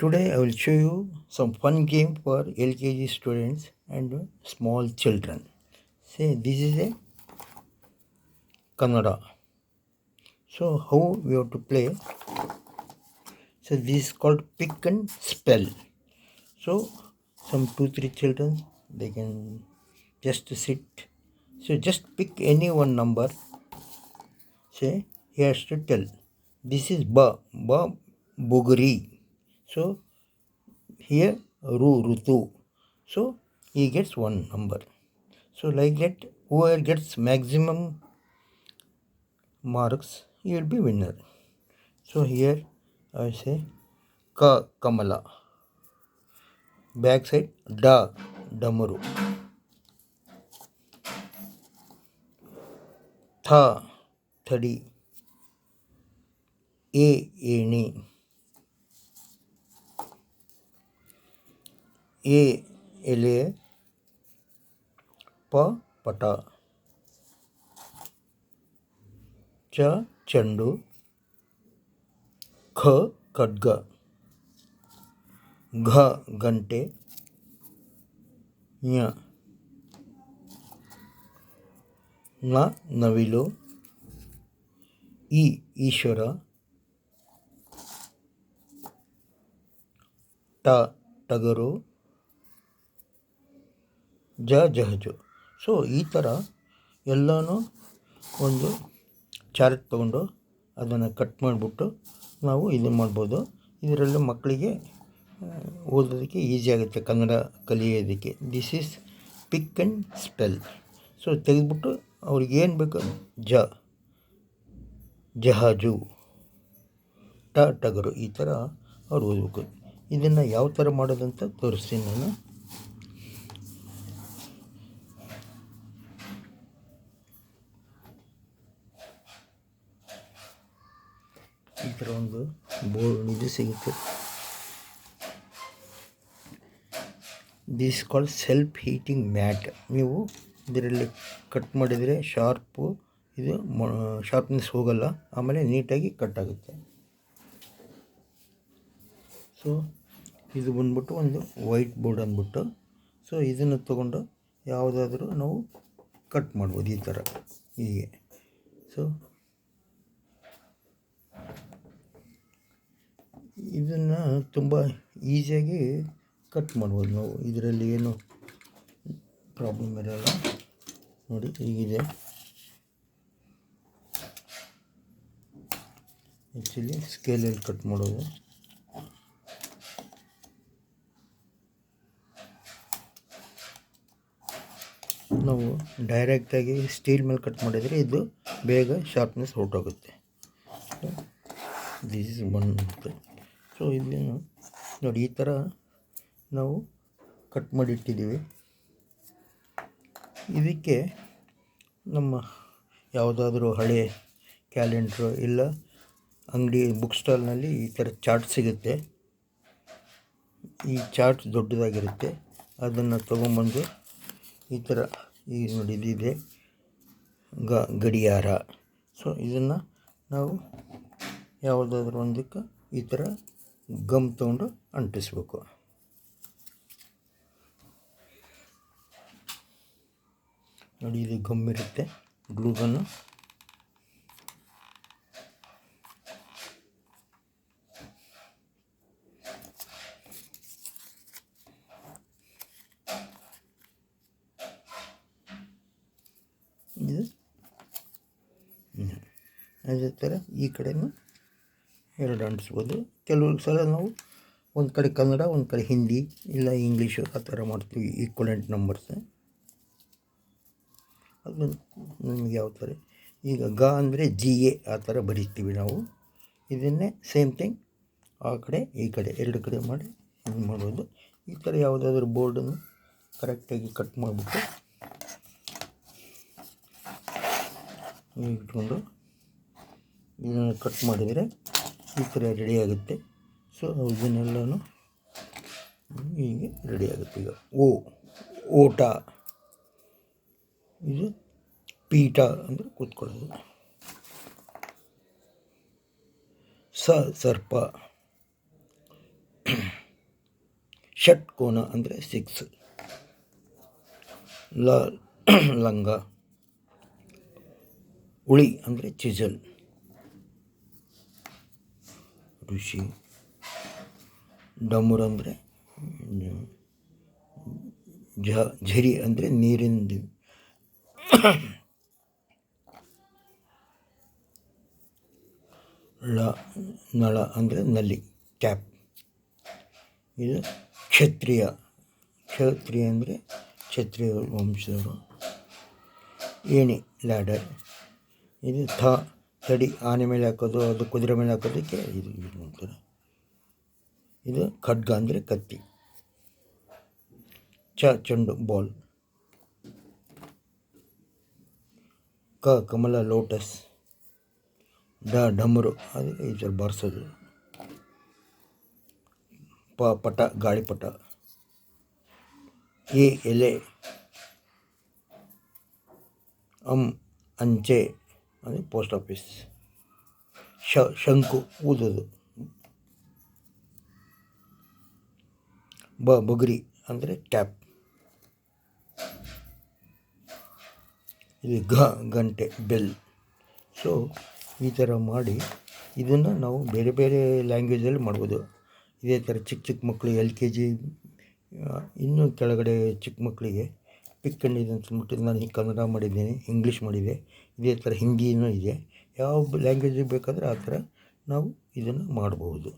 Today I will show you some fun game for LKG students and small children. Say this is a Kannada. So how we have to play? So this is called pick and spell. So some 2-3 children, they can just sit. So just pick any one number. Say he has to tell. This is ba bugri. So here rutu. So he gets one number. So like that, whoever gets maximum marks, he will be winner. So here I say Kamala. Back side Damaru. Thadi. Eni. Ele. Pata. Chandu. Khadga. Gante. Nya. Navilu. Ishwara. ಟಗರು. ಜಹಜು. So ಈ ಥರ ಎಲ್ಲನೂ ಒಂದು chart ತೊಗೊಂಡು ಅದನ್ನು cut ಮಾಡಿಬಿಟ್ಟು ನಾವು ಇದನ್ನು ಮಾಡ್ಬೋದು. ಇದರಲ್ಲಿ ಮಕ್ಕಳಿಗೆ ಓದೋದಕ್ಕೆ ಈಸಿ ಆಗುತ್ತೆ, ಕನ್ನಡ ಕಲಿಯೋದಕ್ಕೆ. This is pick and spell. So ತೆಗೆದುಬಿಟ್ಟು ಅವ್ರಿಗೇನು ಬೇಕು ಜಹಾಜು, ಟಗರು, ಈ ಥರ ಅವ್ರು ಓದಬೇಕು. ಇದನ್ನು ಯಾವ ಥರ ಮಾಡೋದಂತ ತೋರಿಸ್ತೀನಿ ನಾನು. ಈ ಥರ ಒಂದು ಬೋರ್ಡ್ ಇದು ಸಿಗುತ್ತೆ. This called self heating mat. ನೀವು ಇದರಲ್ಲಿ ಕಟ್ ಮಾಡಿದರೆ ಇದು ಶಾರ್ಪ್ನೆಸ್ ಹೋಗಲ್ಲ, ಆಮೇಲೆ ನೀಟಾಗಿ ಕಟ್ ಆಗುತ್ತೆ. ಸೊ ಇದು ಬಂದ್ಬಿಟ್ಟು ಒಂದು ವೈಟ್ ಬೋರ್ಡ್ ಅಂದ್ಬಿಟ್ಟು, ಸೊ ಇದನ್ನು ತೊಗೊಂಡು ಯಾವುದಾದ್ರೂ ನಾವು ಕಟ್ ಮಾಡ್ಬೋದು ಈ ಥರ ಹೀಗೆ. ಸೊ ಇದನ್ನು ತುಂಬ ಈಸಿಯಾಗಿ ಕಟ್ ಮಾಡ್ಬೋದು ನಾವು. ಇದರಲ್ಲಿ ಏನು ಪ್ರಾಬ್ಲಮ್ ಇರೋಲ್ಲ. ನೋಡಿ ಹೀಗಿದೆ. ಆ್ಯಕ್ಚುಲಿ ಸ್ಕೇಲಲ್ಲಿ ಕಟ್ ಮಾಡೋದು. ನಾವು ಡೈರೆಕ್ಟಾಗಿ ಸ್ಟೀಲ್ ಮೇಲೆ ಕಟ್ ಮಾಡಿದರೆ ಇದು ಬೇಗ ಶಾರ್ಪ್ನೆಸ್ ಹೊರಟೋಗುತ್ತೆ. This is one. ಸೊ ಇದನ್ನು ನೋಡಿ ಈ ಥರ ನಾವು ಕಟ್ ಮಾಡಿಟ್ಟಿದ್ದೀವಿ. ಇದಕ್ಕೆ ನಮ್ಮ ಯಾವುದಾದ್ರೂ ಹಳೆ ಕ್ಯಾಲೆಂಡ್ರು ಇಲ್ಲ ಅಂಗಡಿ ಬುಕ್ ಸ್ಟಾಲ್ನಲ್ಲಿ ಈ ಥರ ಚಾರ್ಟ್ ಸಿಗುತ್ತೆ. ಈ ಚಾರ್ಟ್ ದೊಡ್ಡದಾಗಿರುತ್ತೆ. ಅದನ್ನು ತೊಗೊಂಬಂದು ಈ ಥರ ಈಗ ನೋಡಿ ಇದಿದೆ ಗಡಿಯಾರ. ಸೊ ಇದನ್ನು ನಾವು ಯಾವುದಾದ್ರೂ ಒಂದಕ್ಕೆ ಈ ಥರ ಗಮ್ ತೊಗೊಂಡು ಅಂಟಿಸ್ಬೇಕು. ನೋಡಿ ಇದು ಗಮ್ ಇರುತ್ತೆ, ಗ್ಲೂ ಗನ್ನು. ಇದು ಅದೇ ಥರ ಈ ಕಡೆನೂ ಎರಡು ಅಂಟಿಸ್ಬೋದು. ಕೆಲವು ಸಲ ನಾವು ಒಂದು ಕಡೆ ಕನ್ನಡ, ಒಂದು ಕಡೆ ಹಿಂದಿ ಇಲ್ಲ ಇಂಗ್ಲೀಷು ಆ ಥರ ಮಾಡ್ತೀವಿ, ಈಕ್ವಲೆಂಟ್ ನಂಬರ್ಸ್. ಅದು ನಮಗೆ ಯಾವ ಥರ ಈಗ ಅಂದರೆ GA ಆ ಥರ ಬರೀತೀವಿ ನಾವು. ಇದನ್ನೇ ಸೇಮ್ ಥಿಂಗ್ ಆ ಕಡೆ ಈ ಕಡೆ ಎರಡು ಕಡೆ ಮಾಡಿ ಇದು ಮಾಡ್ಬೋದು. ಈ ಥರ ಯಾವುದಾದ್ರೂ ಬೋರ್ಡನ್ನು ಕರೆಕ್ಟಾಗಿ ಕಟ್ ಮಾಡಿಬಿಟ್ಟು ಇಟ್ಕೊಂಡು ಇದನ್ನು ಕಟ್ ಮಾಡಿದರೆ ಈ ಥರ ರೆಡಿ ಆಗುತ್ತೆ. ಸೊ ಇದನ್ನೆಲ್ಲನೂ ಹೀಗೆ ರೆಡಿ ಆಗುತ್ತೆ. ಈಗ ಓಟ, ಇದು ಪೀಠ ಅಂದರೆ ಕೂತ್ಕೊಳ್ಳೋದು. ಸರ್ಪ, ಷಟ್ಕೋನ ಅಂದರೆ 6. ಲಂಗ. ಉಳಿ ಅಂದರೆ ಚಿಸಲ್. ಋಷಿ. ಡಮರು ಅಂದರೆ ಝರಿ ಅಂದರೆ ನೀರಿನ. ನಳ ಅಂದರೆ ನಲ್ಲಿ, ಕ್ಯಾಪ್. ಇದು ಕ್ಷತ್ರಿಯ. ಕ್ಷತ್ರಿಯ ಅಂದರೆ ಕ್ಷತ್ರಿಯ ವಂಶದವರು. ಏಣಿ, ಲ್ಯಾಡರ್. ಇದು ತಡಿ, ಆನೆ ಮೇಲೆ ಹಾಕೋದು, ಅದು ಕುದುರೆ ಮೇಲೆ ಹಾಕೋದಕ್ಕೆ ಇದು ಯೂಸ್ ಮಾಡ್ತಾರೆ. ಇದು ಖಡ್ಗ ಅಂದರೆ ಕತ್ತಿ. ಚೆಂಡು, ಬಾಲ್. ಕಮಲ, ಲೋಟಸ್. ಡಮರು ಅಂದರೆ ಈ ಥರ ಬಾರಿಸೋದು. ಪಟ, ಗಾಳಿಪಟ. ಎಲೆ. ಅಂಚೆ ಅಂದರೆ ಪೋಸ್ಟ್ ಆಫೀಸ್. ಶಂಕು, ಊದೋದು. ಬುಗುರಿ ಅಂದರೆ ಕ್ಯಾಪ್. ಇದು ಗಂಟೆ, ಬೆಲ್. ಸೊ ಈ ಥರ ಮಾಡಿ ಇದನ್ನು ನಾವು ಬೇರೆ ಬೇರೆ ಲ್ಯಾಂಗ್ವೇಜಲ್ಲಿ ಮಾಡ್ಬೋದು. ಇದೇ ಥರ ಚಿಕ್ಕ ಮಕ್ಕಳು LKG ಇನ್ನೂ ಕೆಳಗಡೆ ಚಿಕ್ಕ ಮಕ್ಕಳಿಗೆ ಪಿಕ್ ಆ್ಯಂಡ್ ಇದು ಅಂತ ಅಂದ್ಬಿಟ್ಟು ನಾನು ಕನ್ನಡ ಮಾಡಿದ್ದೀನಿ, ಇಂಗ್ಲೀಷ್ ಮಾಡಿದೆ. ಇದೇ ಥರ ಹಿಂದಿನೂ ಇದೆ. ಯಾವ ಲ್ಯಾಂಗ್ವೇಜಿಗೆ ಬೇಕಾದರೆ ಆ ಥರ ನಾವು ಇದನ್ನು ಮಾಡ್ಬೋದು.